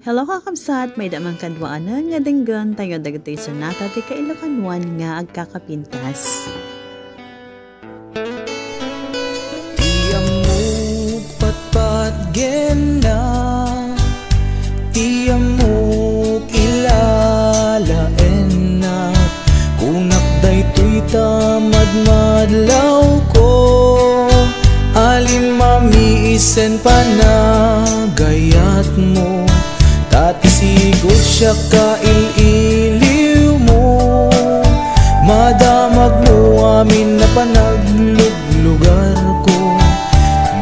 Hello kakamsat, may damang kadwaanan nga dinggan tayo dagatay sonata ti kailakanwan nga agkakapintas. Tiamuk patpat gena, tiamuk ilalaen na, kunak daytoy tamad madlaw ko, alin mamiisen pa na gayat mo. Dati sigod siya kaililiw mo, madamag mo amin na panagluglugar ko.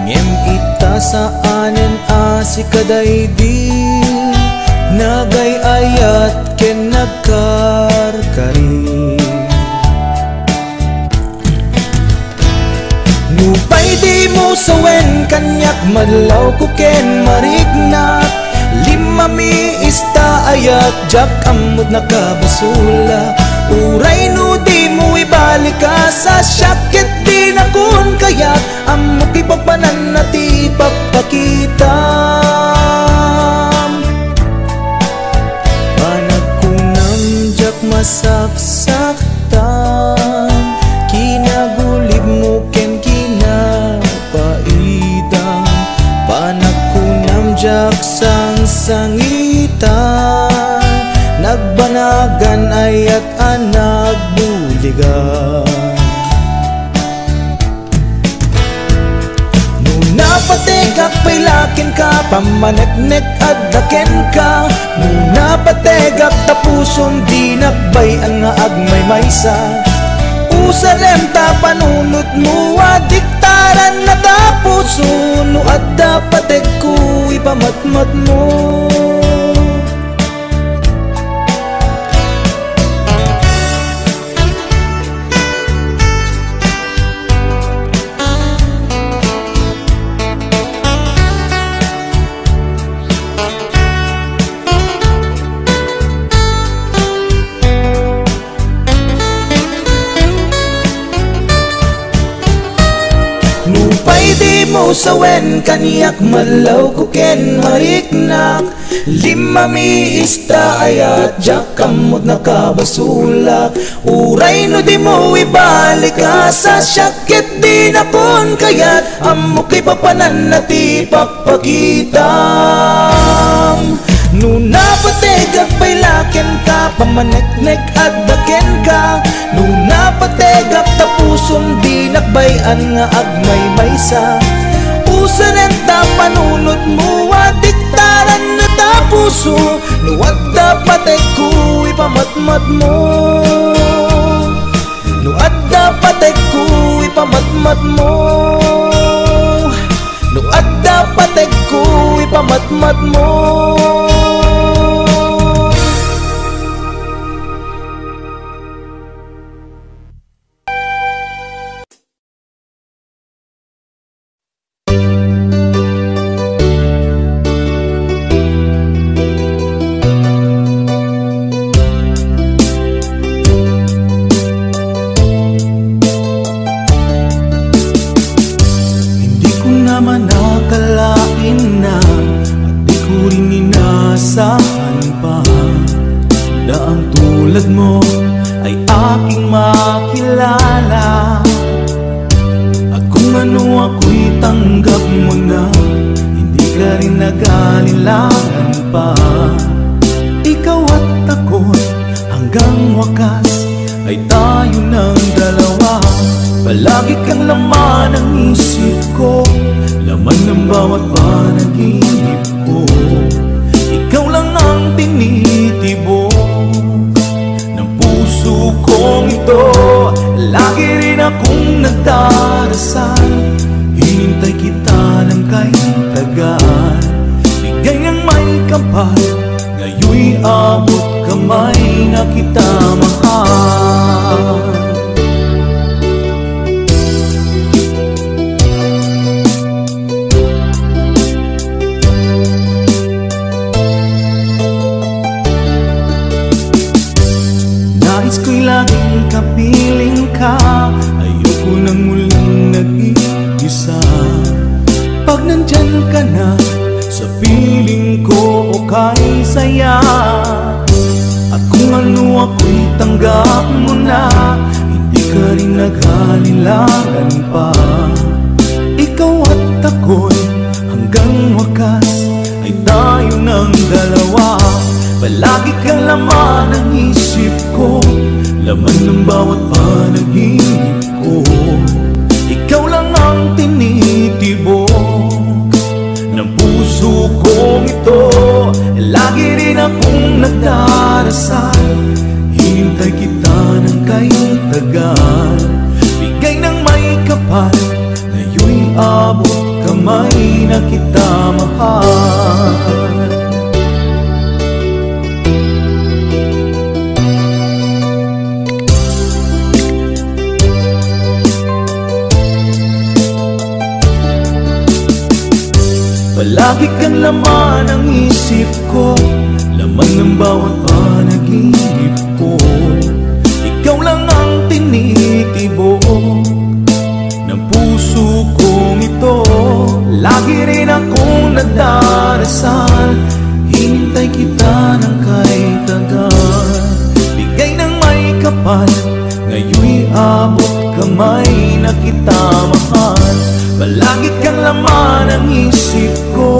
Ngem ita saanen asikaday di, nagay ayat ken nagkarkari. Nupay di mo sawen kanyak madlaw ko ken marignat, limami ista ayat jak amod nakabasula. Uray no di mo ibalik ka sa syakit di na kun kayat, amok ipagpanan na ti papakitam. Panagkunam jak masaksaktan, kinagulib mo ken kinapaitan. Panagkunam jak sangitan, nagbanagan ayat anag buligan. Nuna pategak pailakin ka, pamaneknek adlaken ka. Nuna pategak tapuson di nakbayan nga agmay maysa. Usalem ta panunot mo adiktaran na tapuso, no adda patek ko ipamatmat mo. Di mo sawen kaniyak malaw ko ken mariknak, limami ista ayat jak kamot nakabasula. Uray no di mo ibalik ka sa syakit di na kun kayat, amok ipapanan na ti papakitam. Nuna pategak pailaken ka, pamaneknek addaken ka. Nuna pategak tapuson di nakbayan nga agmay maysa. Usanen ta panunot mo adiktaran na tapuso, nuwag dapat ko ipamatmat mo. Nuwag dapat ko ipamatmat mo. Nuwag dapat ko ipamatmat mo. Pag nandyan ka na sa piling ko o kay saya. At kung ano ako'y tanggap mo na, hindi ka rin naghalilangan pa. Ikaw at ako'y hanggang wakas ay tayo ng dalawa. Palagi kang laman ng isip ko, laman ng bawat panaginip ko. Ikaw lang ang tinitibok ng puso kong ito. Lagi rin akong nagdarasal, hinintay kita ng kay tagal. Bigay ng may kapal, ngayon'y abot kamay na kita mahal. Palagi kang laman ng isip ko, laman ng bawat panaginip ko. Ikaw lang ang tinitibok ng puso kong ito. Lagi rin akong nagdarasal, hinintay kita ng kay tagal. Bigay ng may kapal, ngayon'y abot kamay na kita mahal. Palagi kang laman ng isip ko,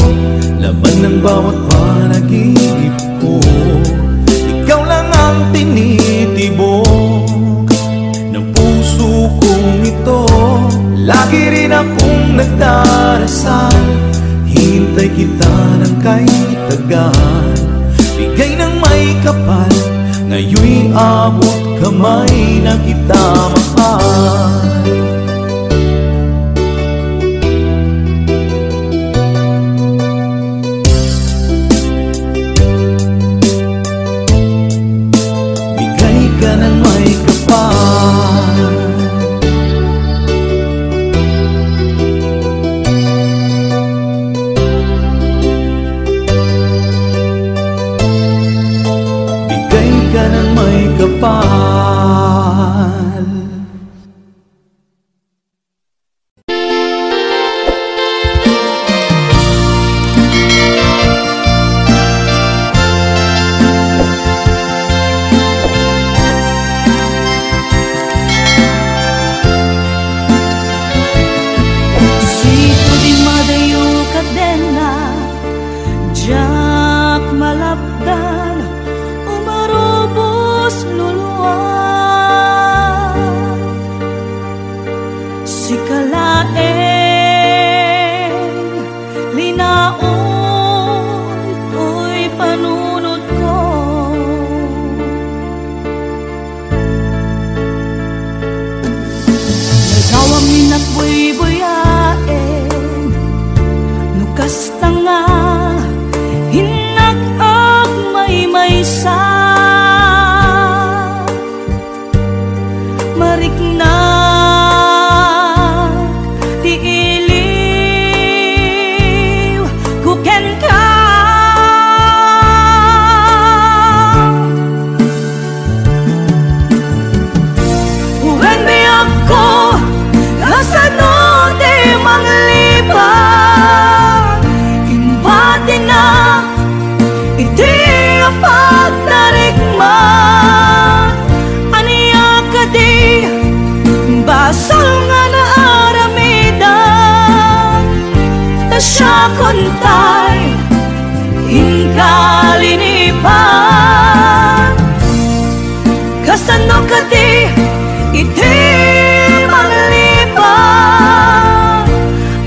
laman ng bawat panaginip ko. Ikaw lang ang tinitibok ng puso kong ito. Lagi rin akong nagdarasal, hinintay kita ng kay tagal. Bigay ng may kapal, ngayon'y abot kamay na kita mahal.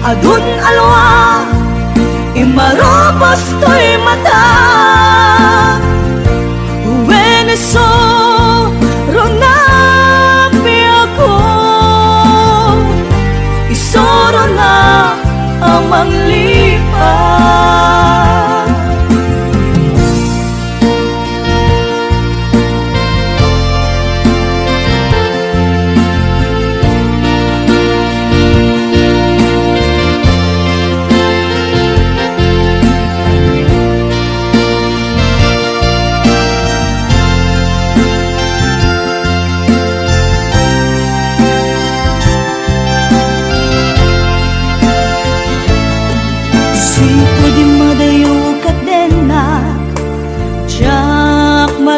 Adun alwa imarobos to'y mata Uweneso ronapi ako Isoro na amang lipat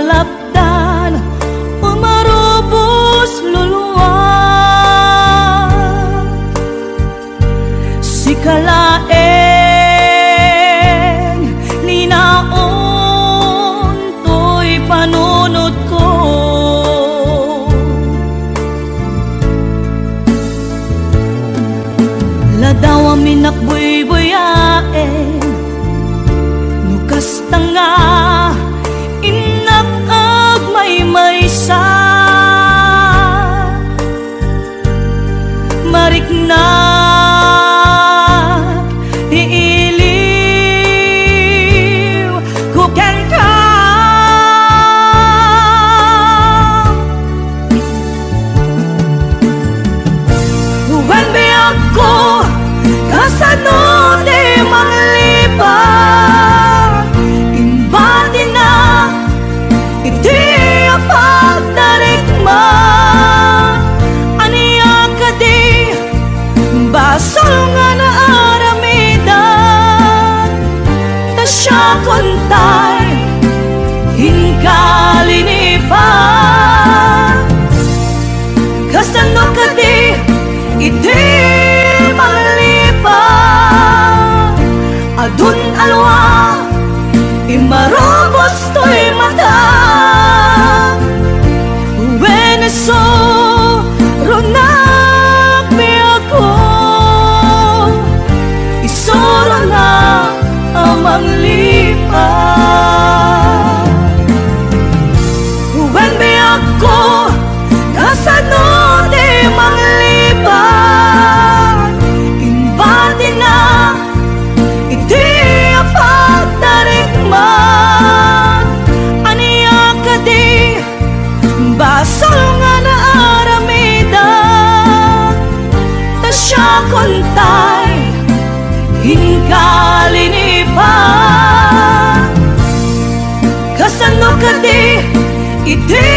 malapdan umarubos luluwa si kalaeng ninaon to'y panunod ko ladaw amin nakbuy-buyaen nukas tanga inakag may-maysa mariknak iiliw kuken ka when be ako kasano di manglipat imbadi na iti apagdarigma aniya ka di basol nga na aramidan ta siya kontay hinkalinipan kasano ka di iti manglipat adun alwa imarobos to'y mata Weneso ronak mi ako isoro na amang lipat when be ako kasano di manglipat imbati na iti apagdarigman aniya ka di basol nga na aramidan ta siya kontay hinkalinipan kasano ka di iti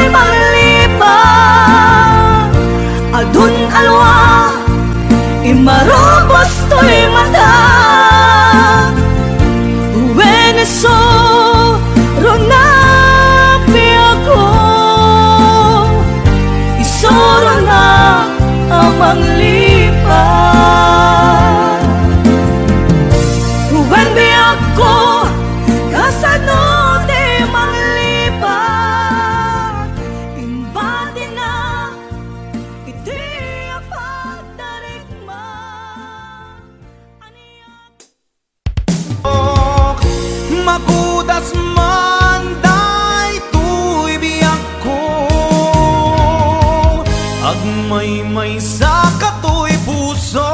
manglipat adun alwa imarobos to'y mata Weneso ronak mi ako isoro na amang lipat when be ako kasano di manglipat imbadi na iti apagdarigma magudas man daytoy biyak ko agmay-may sa katoy puso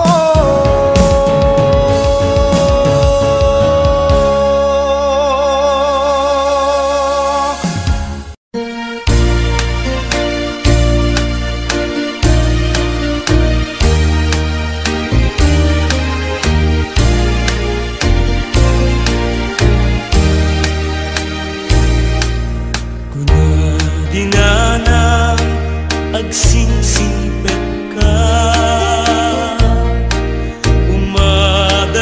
dinana agsingsingpet ka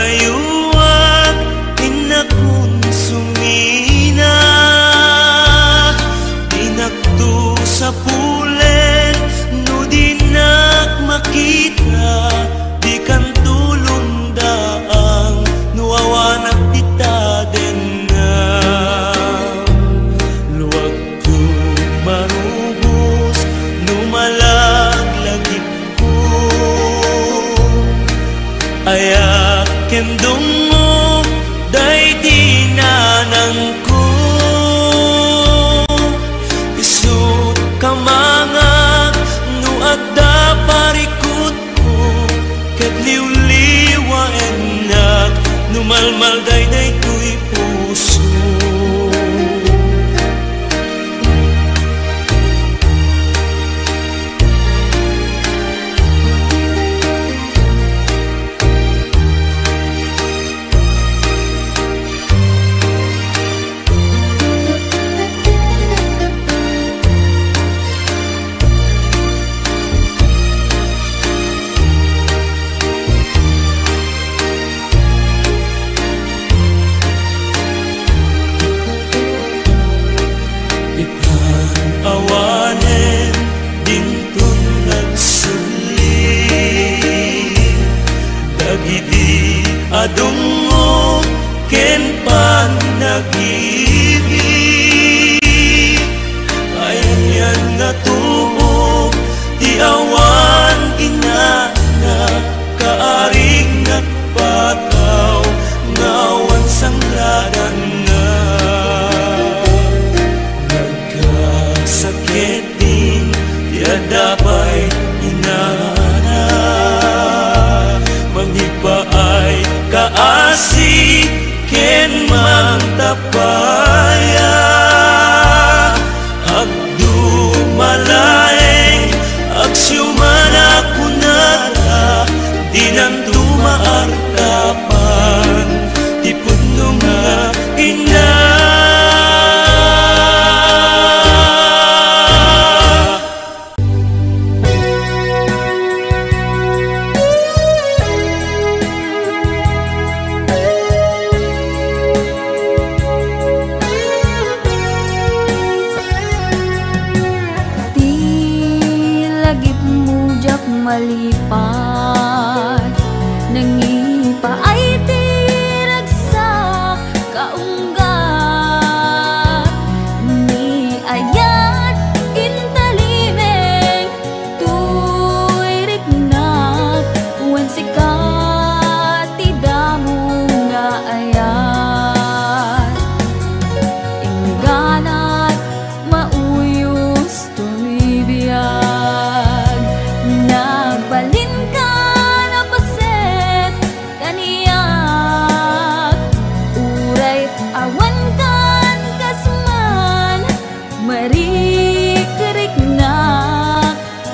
umadayuat inakun sumina dinakto sa pulen no dinak makita di kan tulundaang nuawanak dita den marubos numalagлагip ko ayak kendong mo day dinanang ko isut kamangak no adda parikot ko ket liwliwa enak numalmal day day ko'y puso nag-ibig ayan nga tubo di awan inana kaarig nagpataw ngawan sangladan na nagkasakit din di adapay inana mangipaay kaasi ken mangtapaya agdumalaeng agsyumana kunara dinang dumaartapan di puno nga ina. Malipat nangipa ay tiragsak kaunggat ni ayat intalimeng tuirik na wen sikat tidamo nga ayat ingganat mauyos tuibiyag balin ka na paset kaniyak uray awan kan kasman marikerik na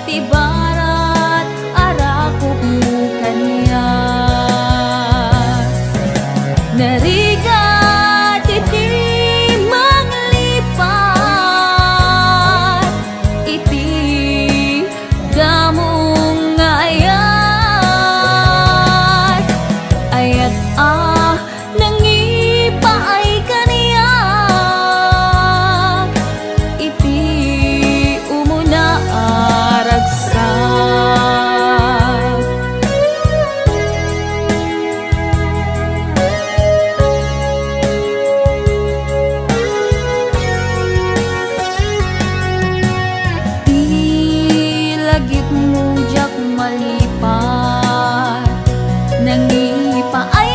tibarat arakop mo kaniyak narigat iti manglipat iti damo nangipaay kaniyak iti umuna aragsak di lagit mo jak malipat nangipaay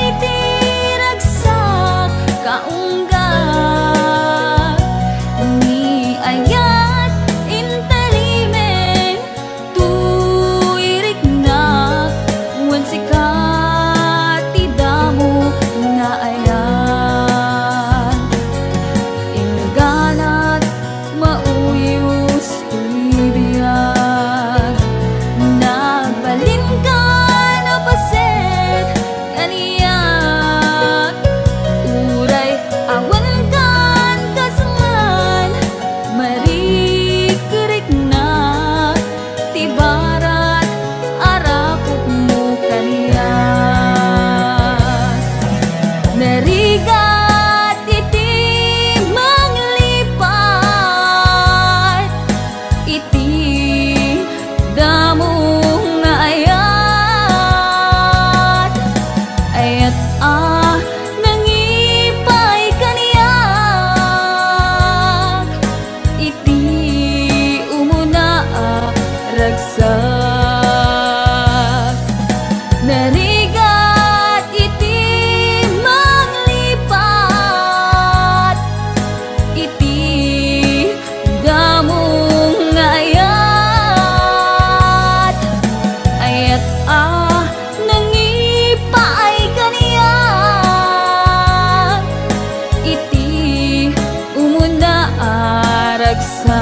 kaunggat ni ayat intalimeng tuirik na wen sikat tidamo nga ayat ingganat mauyos tuibiyag nagbalin ka na paset kaniyak awan kan kasman marikerik na tibarat arakop mo kaniyak narigat iti manglipat iti damo nga ayat ayat ragsak narigat iti manglipat iti damong ayat ayat nangipaay kaniyak iti umuna aragsak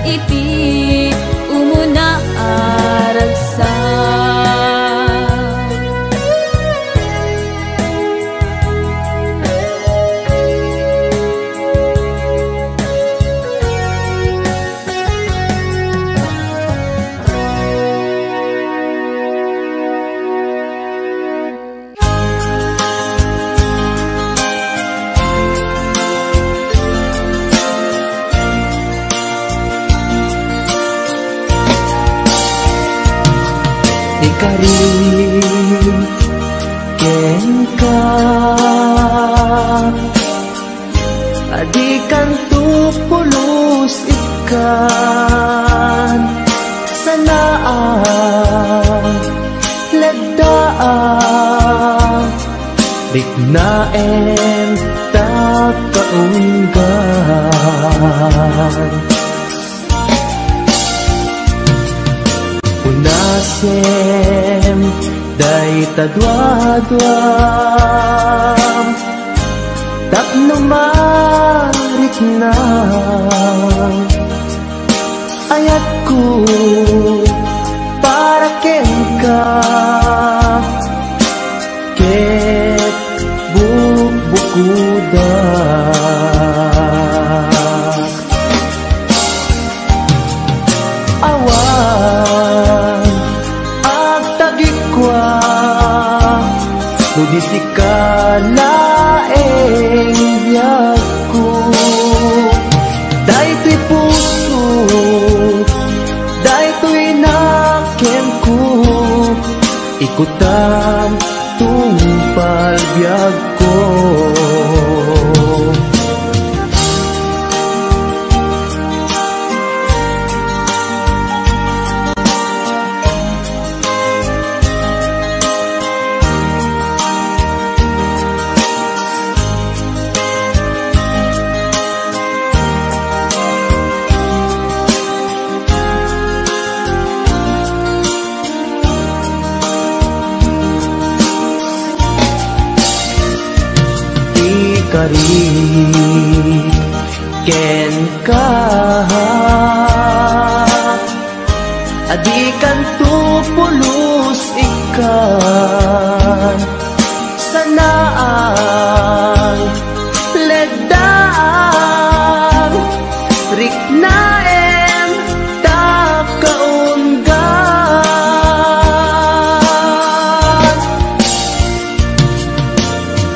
iti umuna aragsak ikarin ken ka kan sanaan lagdaan riknaen takaunggan unasem day tadwadwam tapno marikna ayatku para kenka ket bukudak awan agtagikwa nudisikalaeng biyagku daytoy puso daytoy nakemku ikutan tungpal biyag ko kari ken ka adikan tupulus ikan sanaan ledaan riknaen takaunggan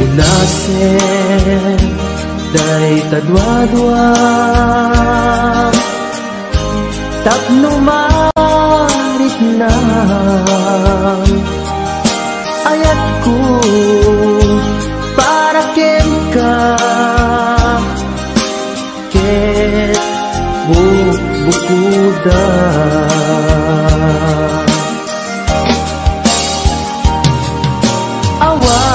unasen day tadwadwa tapno marikna ayatku para kenka ket bukudak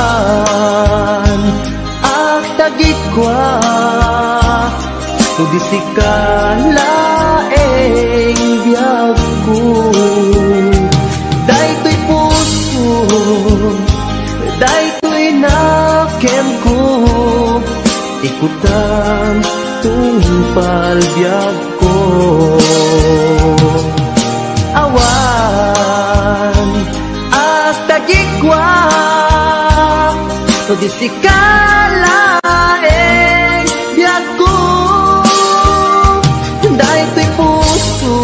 awan agtagikwa nudisikalaeng biyagku daytoy puso daytoy nakemku ikutan tungpal biyagko awan agtagikwa nudisikalaeng biyagku daytoy puso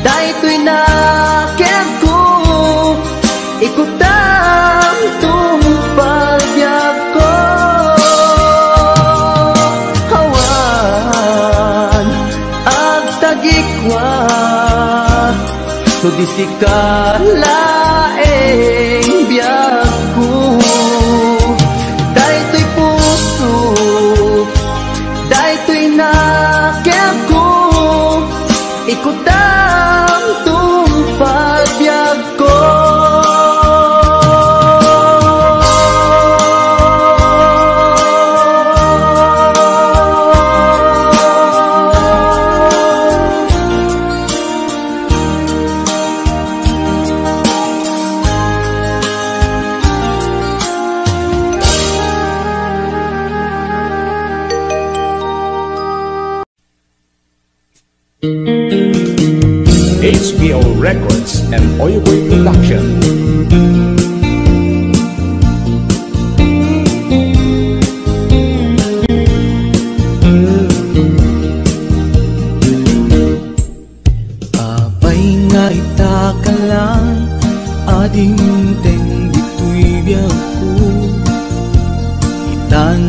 daytoy nakemku ikutan tungpal biyagko awan agtagikwa nudisikalaeng biyagku daytoy puso daytoy nakemku ikutan tungpal biyagko HBO Records and Oyoboy Production. Apay nga itakalang ading teng dito'y biyagku itan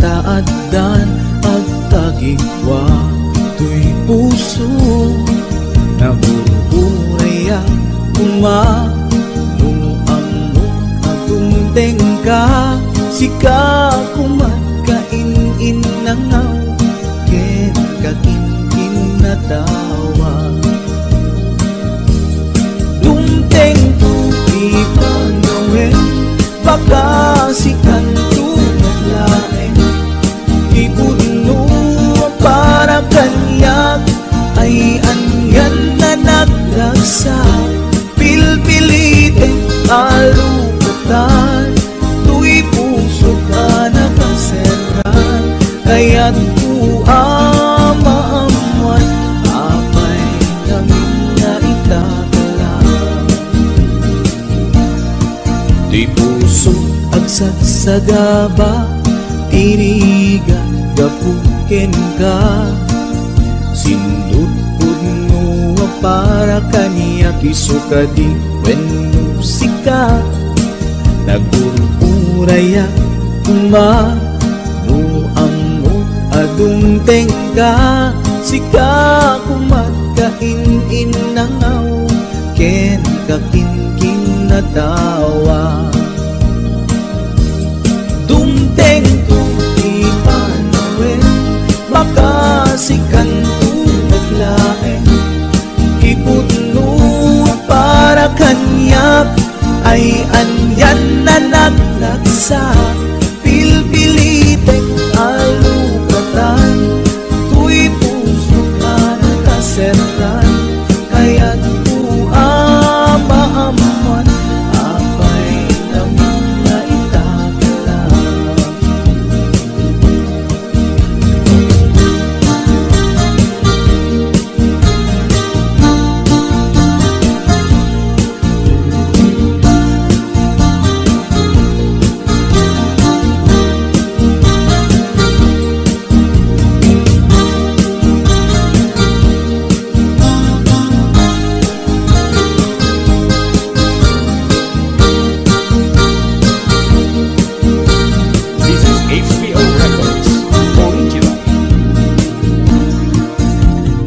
taadan agtagikwa ito'y puso nabuburay nung amok atong tengka sika kumakain-in nangaw ken kakin kinatawa. Dumteng tupi panawin, baka si kantunat lain. Ibuno para kanyak ay anyan na nagragsa. Pilpilitin alukatan, tu'y puso ka na kanseran. Kaya't maamuan, apay namin na itakalang. Di puso agsagsagaba, tiriga gapukin ka. Sindut pudno para kaniya kisuka di wen musika. Nagururaya kuma no amot adumteng ka. Sika kumat kain-in nangaw, ken kakin-kin natawa. Dumteng tuti panawin, baka si kantunat lain. Ipudno para kanyak ay anyan na naglagsa. Pilpilitek alukatan, tu'y puso ka na kaseran. Kaya't maamuan, apay namin na itakalang. This is HBO Records Original.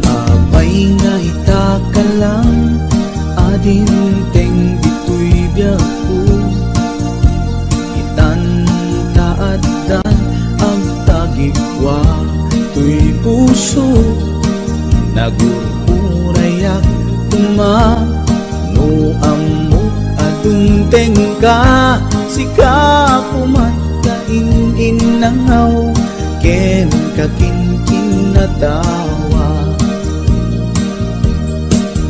Apay nga itakalang, adinteng dito'y biyaku. Itan-taadan ang tagikwa, to'y puso. Nagururayak kuma no amok adumteng ka. Sika kumat kain-in nangaw, ken kakin-kin natawa.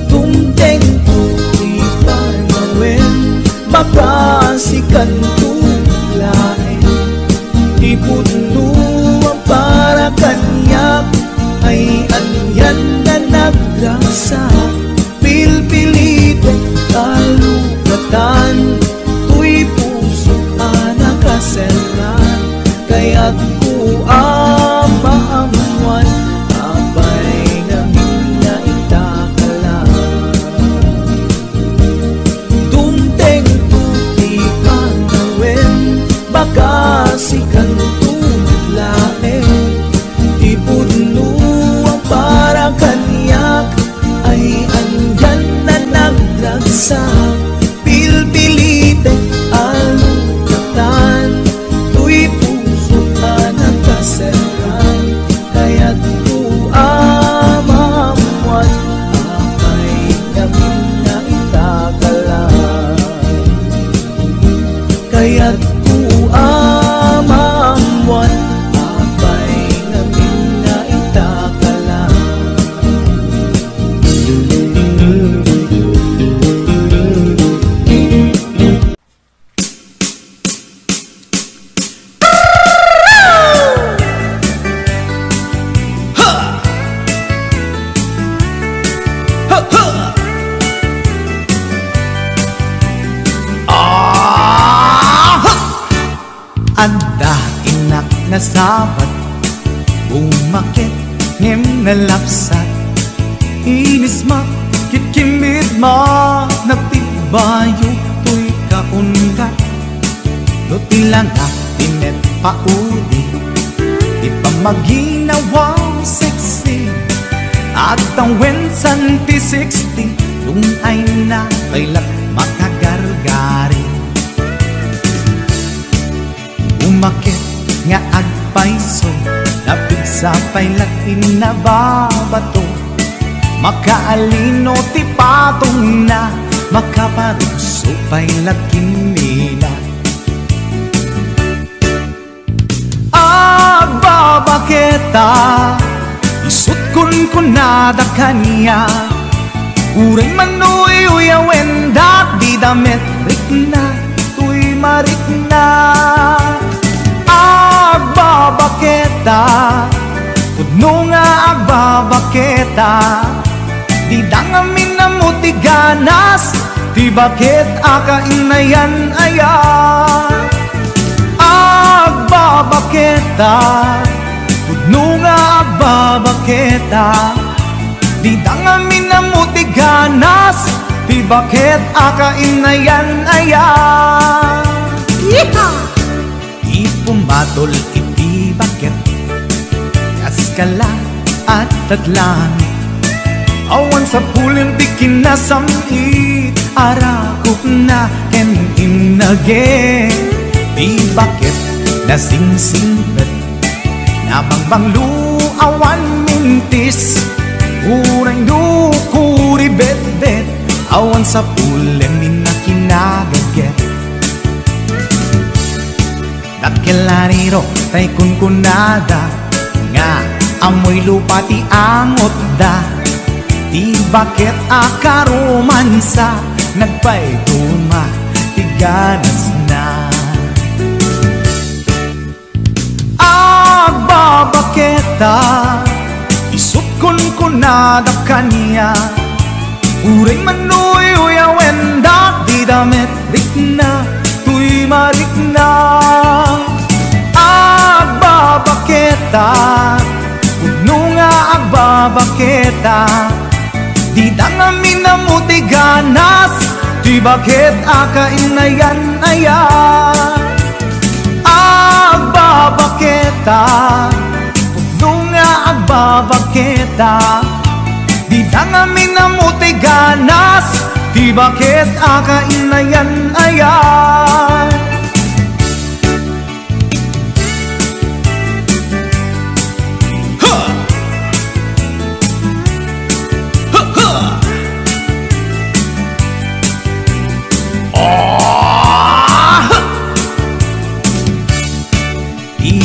Dumteng tuti panawin, baka si kantunat lain. Ipudno para kanyak ay anyan na nagrasa. Pilpilitin alukatan, tu'y puso ka na kaseran. Kaya't maamuan, apay namin na itakalang. Dumteng tuti panawin, baka si kantunat lain. Ipudno para kanyak ay andyan na nagragsa. Pilpilitin alukatan, tu'y puso ka na kaseran. Kaya't maamuan, apay namin na itakalang. Kaya't maamuan, apay namin na itakalang. Anda inak na sabat, umakit ngem na lapsat. Inis makikimid ma, nagtibayo to'y kaungat. No tilang tinet paudi, ipamaginawang sexy. At ang wensan ti 60, yung ay na kailat makagargari. Umakit nga agpaiso, napig sa pailat inababato. makaalino ti patong na, makaparusupay lakin nila. Agbabaketa, isut kun nada kanya, uray manuy uyawen dat di damit rikna, tuy marikna. Agbabaketa, kudno nga agbabaketa, di dangamin na muti ganas, di bakit akainayan aya. Agbabaketa, kudno nga agbabaketa, di dangamin na muti ganas, di bakit akainayan aya. Di pumatol iti bakit, kaskala at taglangit, awan sa pulim di kinasamit, arakok na ken inage. Di bakit nasingsingpet, nabangbanglu awan mintis, uray dukuri bet-bet, awan sa pulim inakinagaget. Dakilariro tay kunkunada, nga amoy lupa ti angot da, di bakit akaromansa, nagpayduma ti ganas na. Agbabaketa, isut kunkunada kanya, uray manuy uyawen dat di damit rikna, tuy marikna. Agbabaketa, kudno nga agbabaketa, di dangamin na muti ganas, di bakit akainayan aya. Agbabaketa, kudno nga agbabaketa, di dangamin na muti ganas, di bakit akainayan aya.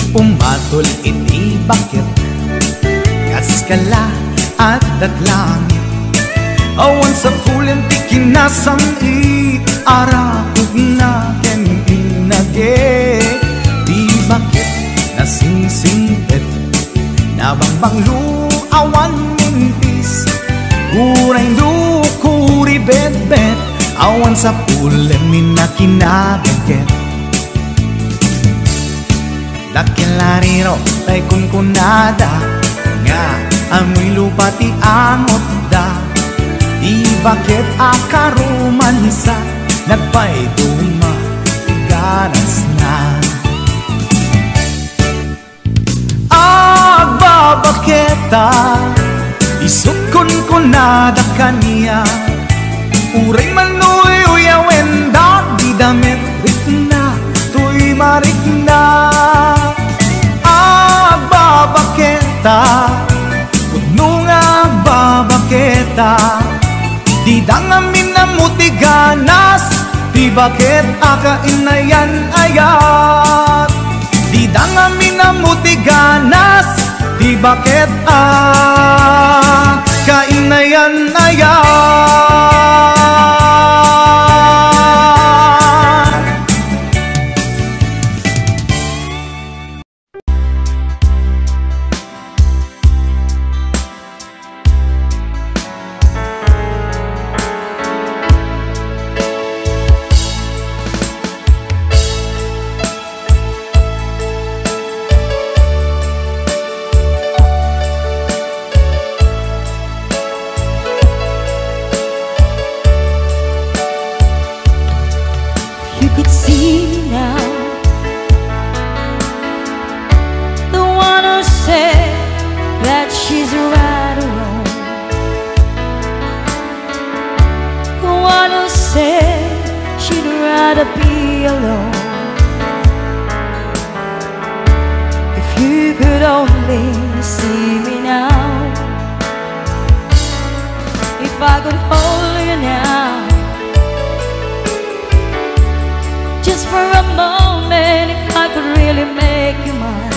Pumatol iti bakit, kaskala at daglangit, awan sa pulim ti kinasamit, arakog na ken inage. Di bakit nasingsingpet, nabangbanglu awan mintis, uray dukuri bet-bet, awan sa pulim inakinagaget. Dakilariro tay kunkunada, nga amoy lupa ti angot da, di bakit akaromansa, nagpayduma ganas na. Agbabaketa, isut kunkunada kanya, uray manuy uyawen dat di damit rikna, tuy marikna. Agbabaketa, kudno nga agbabaketa, di dangamin na muti ganas, di bakit akainayan ayat. Di dangamin na muti ganas, di bakit akainayan ayat. if I could hold you now, just for a moment, if I could really make you mine,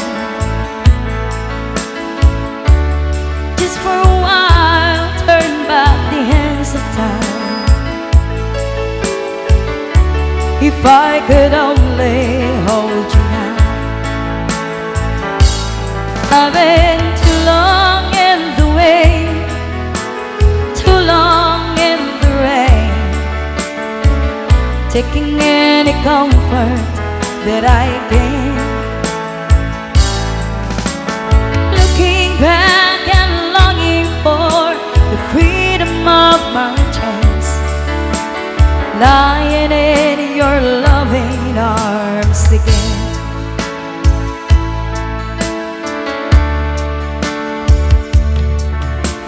just for a while, turn back the hands of time. If I could only hold you now. I've been too long in the way, too long in the rain, taking any comfort that I gain, looking back and longing for the freedom of my chance, lying in your loving arms again.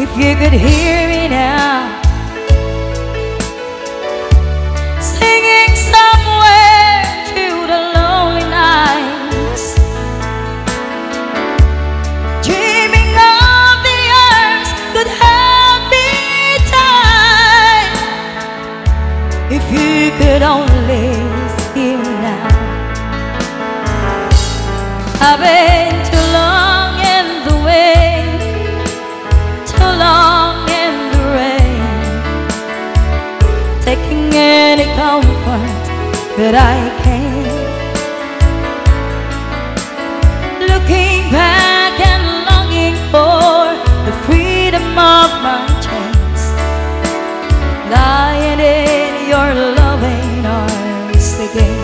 If you could hear me now, singing somewhere through the lonely nights, dreaming of the arms could help me die. If you could only see me now. I've been too long in the way, too long in the rain, taking any comfort that I can, looking back and longing for the freedom of my chance, lying in your loving arms again.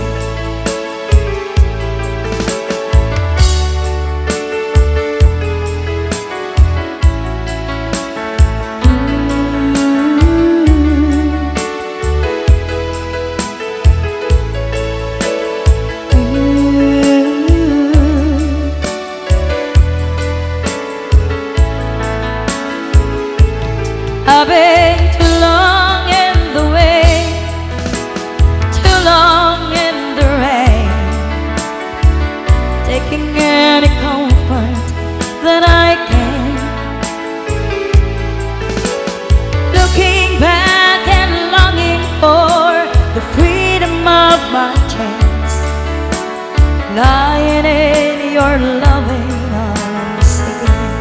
I've been too long in the way, too long in the rain, taking any comfort that I can, looking back and longing for the freedom of my chance, lying in your loving arms again.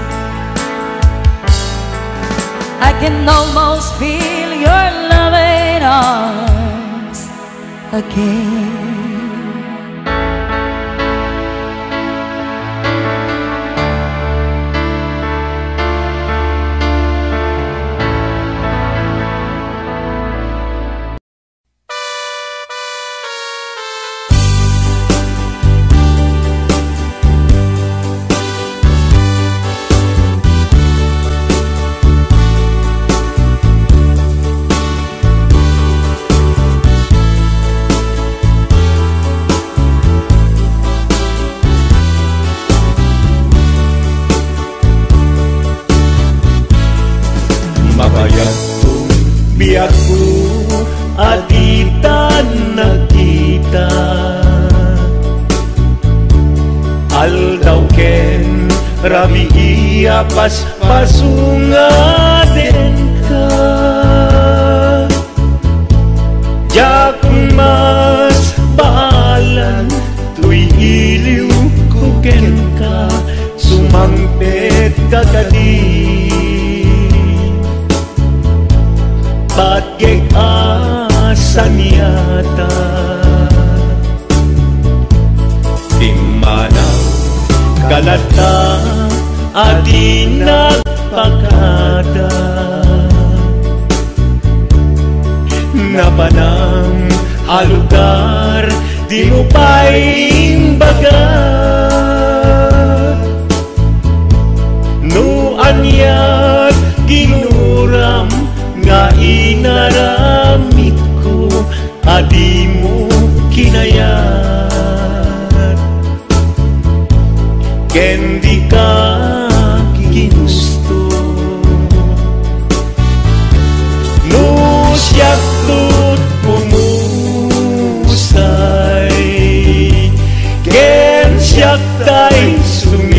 I can almost feel your loving arms again. Mabayagtong biyak ko at itan nakita, aldaw ken rami iya pasunga den ka, jak mas baalan tuy iliw ko ken ka, sumangpet kagadi. Ba't asan yata di manaw kalata at di nagpakada, napanang alugar di mo paimbaga, no anyag ginuram nga inaramit ko, adi mo kinayat, ken di ka ginusto, no siyak tut pumusay, ken siyak tay sumina,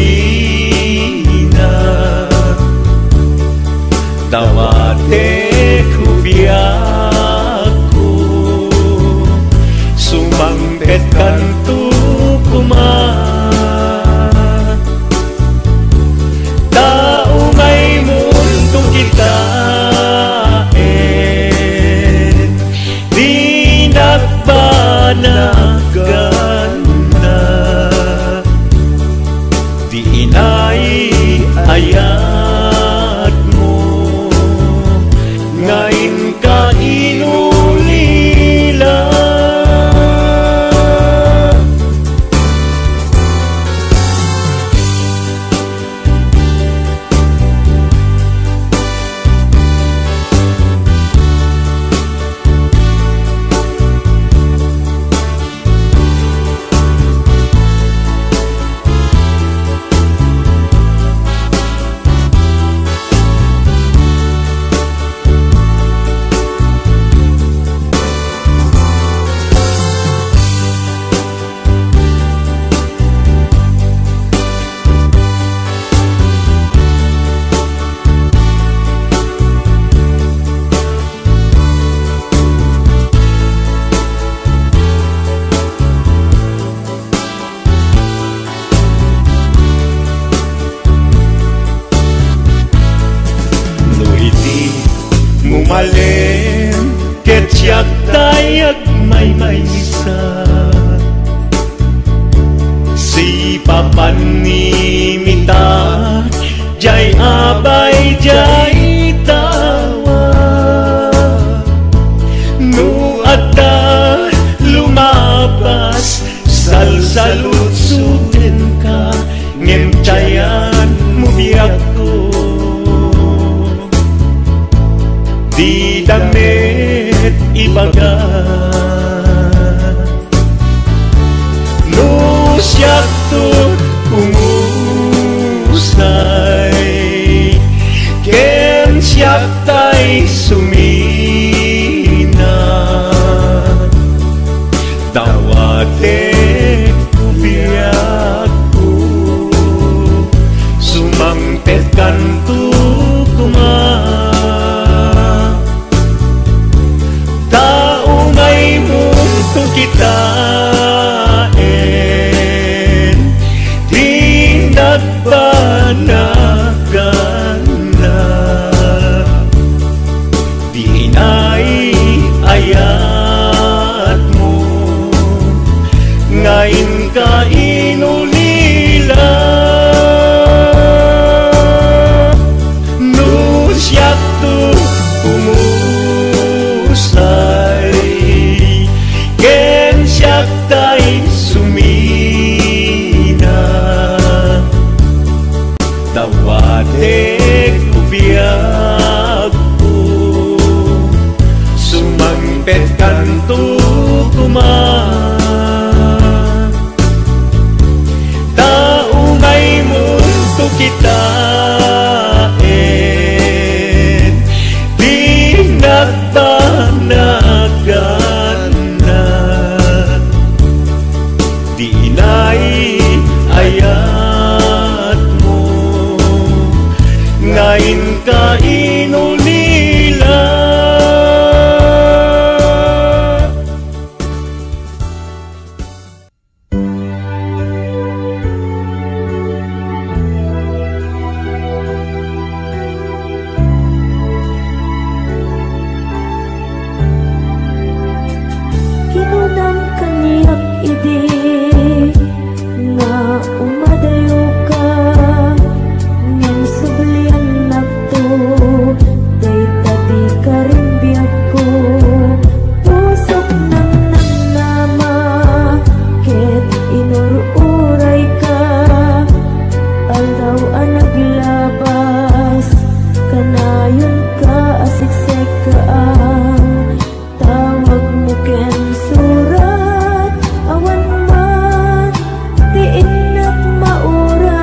tawate Malem ket siyak tayag may isa si papan ni mita jay abay jay tawa nu adda lumabas salsalut suten ka ngem cayan mo biyak ko di damit ibaga no siyak to umusay ken siyak tay sumina dawate biyak ko sumangpet kanto kuma kitain di nagbanagan na di inay ayat mo ngayon ka inulila no siyak to umusay ken siyak tay sumina dawatek ubiyak ko sumangpet kanto kuma taumay mundo kitain di nagbanagan ayat mo ngayon ka inulila kinunang kaniyak idi nga umadayo ka ngem sublian nagto day tadi ka rin biyak ko pusok ng nama ket inururay ka aldaw ang naglabas kanayon ka asiksek ka ang tawag mo ken surat awan man di inak mauray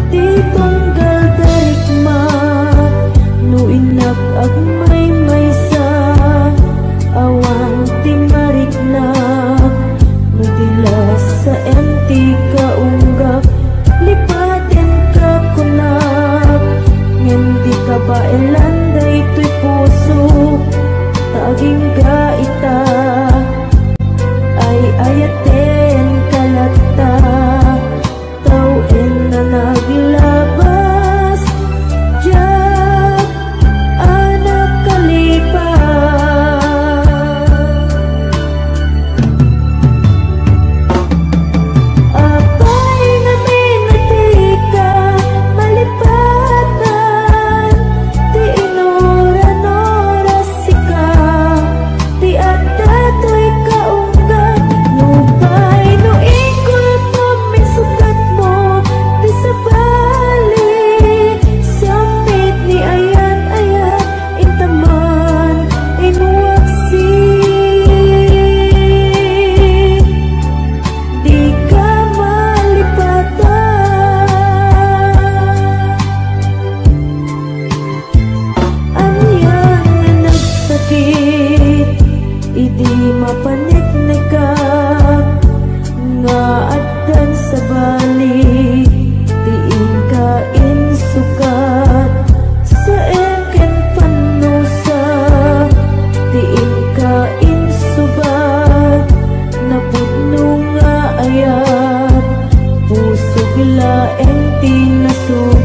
di tunggal darikmat no inak agmay maysa awan ti mariknak no dilas sa empty ka unggap lipaten ka kunap ngem di ka baelan daytoy puso taging gaita ay ayaten kalata tawen na naglabas jak anak kalipas apay nga minatika malipatan di inoran-oras sika di atatoy kaunggat lupay no ikul mo misukat mo di sabali sampit ni ayat-ayat intaman inuwaksi di ka malipatan anyan nga nagsakit idi mapaniknikap nga addan sa bali tiin ka insukat sa eken panusa tiin ka insubat napudno nga ayat pusog laeng tinasug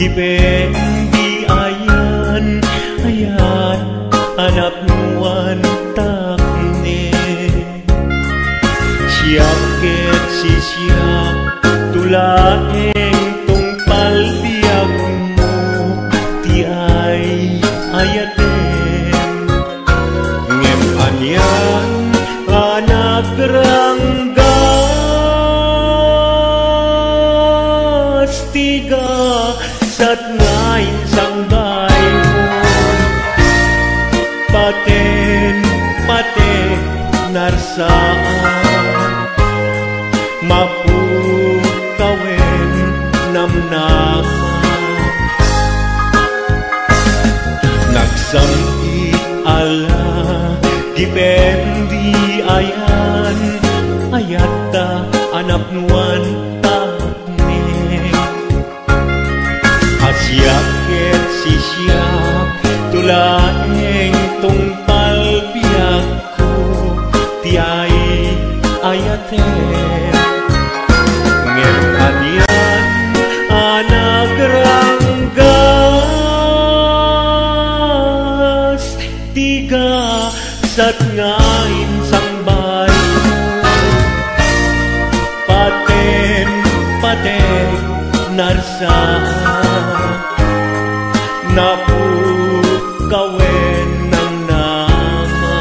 Gibendi ayan ayat anak nuan takne siyaket si siyak tulaeng tungpal biag mo ti ay ayaten ngem anyan anak ranggas tiga sat ngain sang bayon paten narsaan mapu kawen namnaman nagsamit ala dipendi ayan ayata anak nuan siyaket si siyak tulaeng tungpal biag ko tiay ayaten ngem anyan anak ranggas tiga sat ngain sang bayo paten narsaan napu kawen ng nama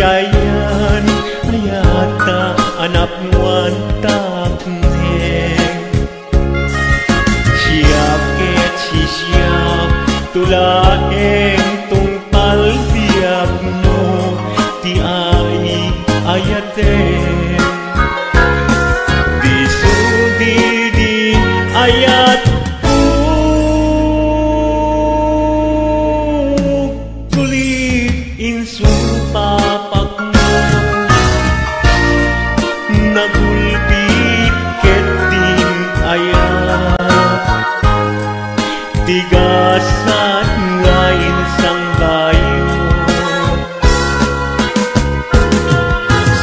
ayan ayata anak nuan takne siyaket si siyak tulaeng tungpal biag mo ti ay ayaten di sudi ayat papak mo nagulbit ketin ayat tigasan ngain sang bayo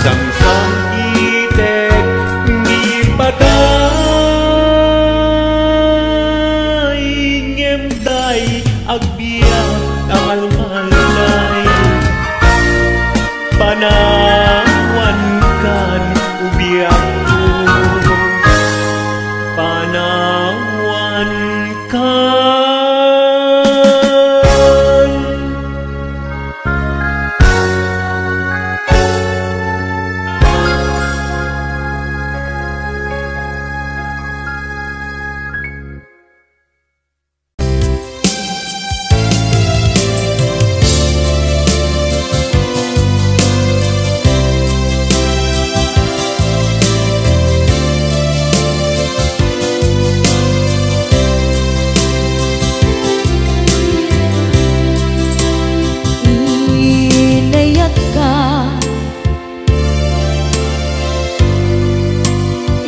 sang itek ni bagay ngemday agbiyak amal-malay panawan kan ubiak ko panawan kan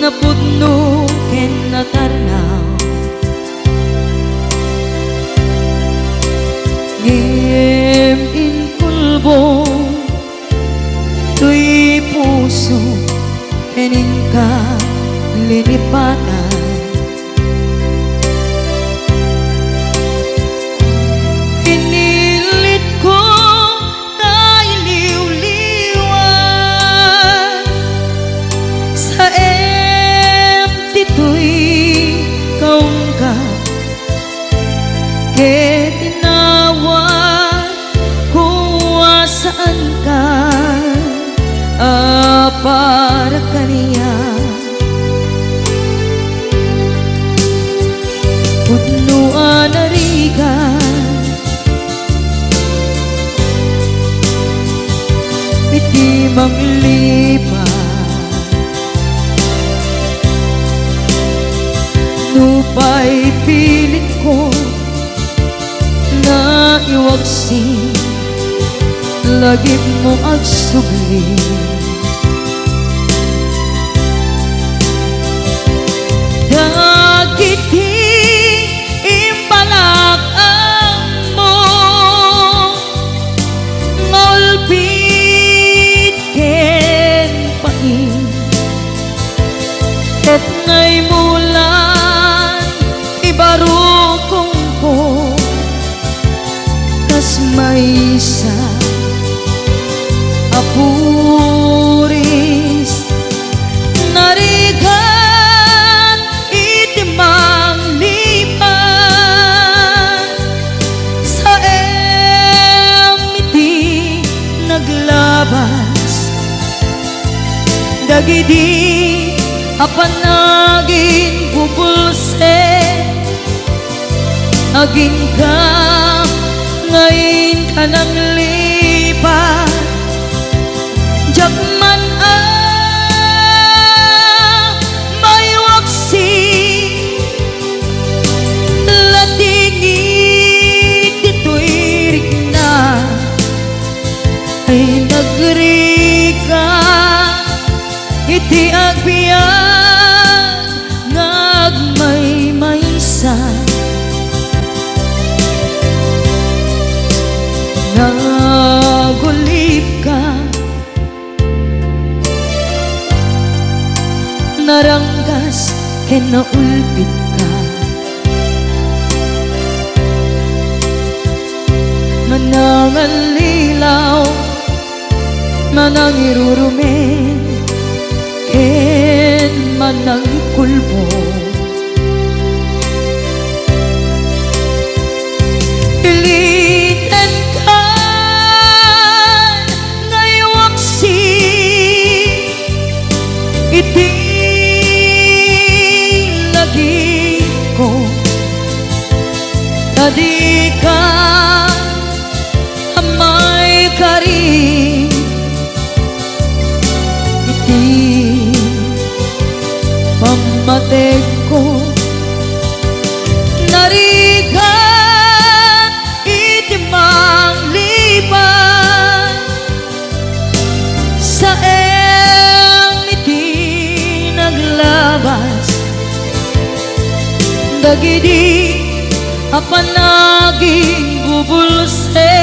napudno ken natarnaw ngem inkulbo tuy puso enin ka linipatan pinilit ko tayo liw-liwan sa tito'y kaungkat ketin para kaniya. Pudnuan arigan iti manglipat, nupay pilit ko na iwagsin, lagip mo agsubli. Dagiti imbalak ang mo ngolpit ken pain, ket ngay mulan ibarukong ko kas maysa apuris narigan iti manglipan, sa iti naglabas dagidi apanagin bubulse, aging ka ngayon ka nang lipat. Jakman may waksi, latingit dito'y rigna, ay nagrika iti agbiyan ngagmay-maysa. Nagulip ka, naranggas ken naulpit ka, manangalilaw manangirurumen ken manangikulbo. Iliten ka ngaywaksi iti lagi ko, tadi ka amay kari iti pamatek ko, narigan iti manglipan, sa iti naglabas dagidi apanaging bubulse,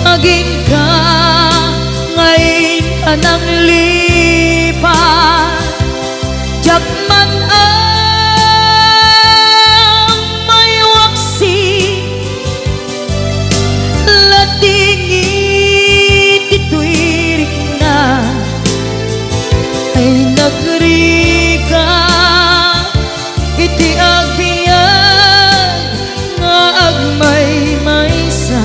aging ka ngayon ka nang lipat. Jakman may waksi, latingit ito'y rigna, ay nagrika iti agbiyan nga agmay-maysa.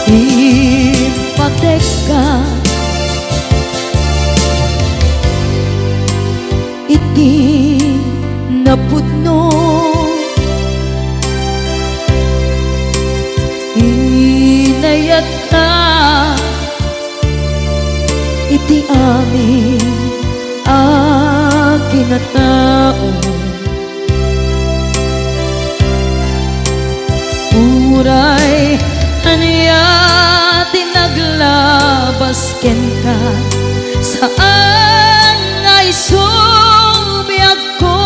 Ipatek ka iti napudno, inayat ka iti amin akinatao, uray aniya tinaglabas ken ka, saan ngay subiyag ko,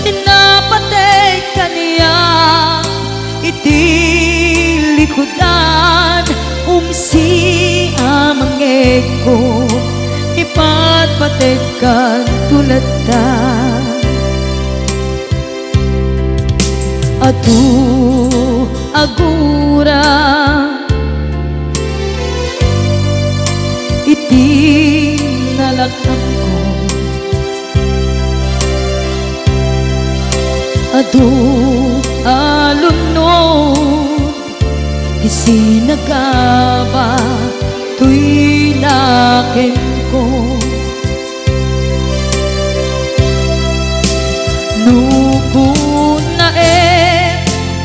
tinapatay kaniya iti likudan, umsi amangeg ko ipatpatekan tulad ta. Adu agura iti nalakang ko, adu alunod Gisinagaba tuy naken ko Nukun na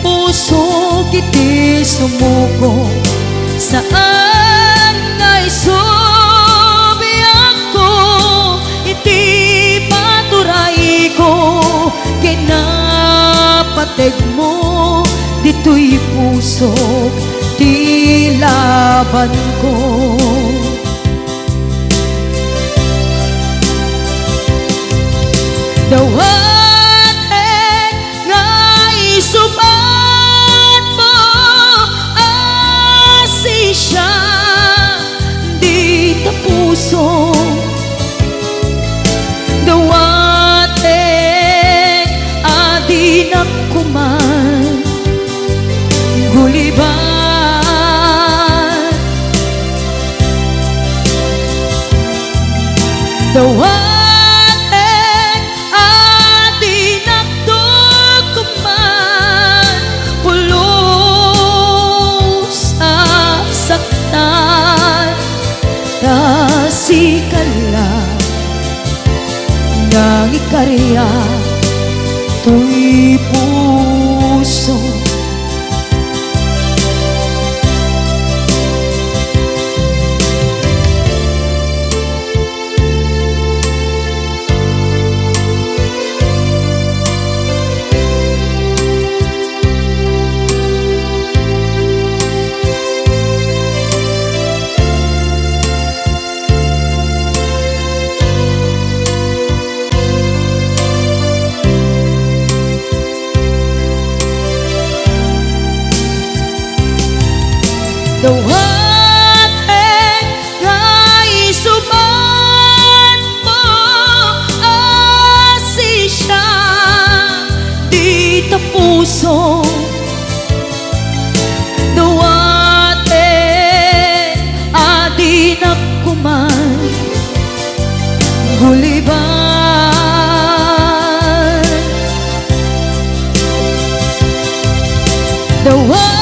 puso kiti sumuko Saan ngay subiyak ko Iti paturay ko Kinapateg mo Dito'y puso di laban ko Dawaten nga isubat mo Asi siya di ta puso Dawaten adi nakuman Guliban Dawaten adi nagdukuman Pulos sa saktan Tasikala Nang ikarya Tuy puso Dawaten nga isubat mo Asi siya di ta puso Dawaten adi nakuman Guliban Dawaten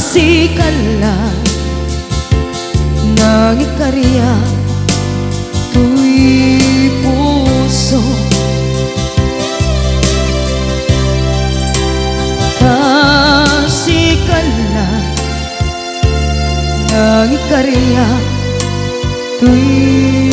Kasikala Nang ikarya Tuy puso Kasikala Nang ikarya Tuy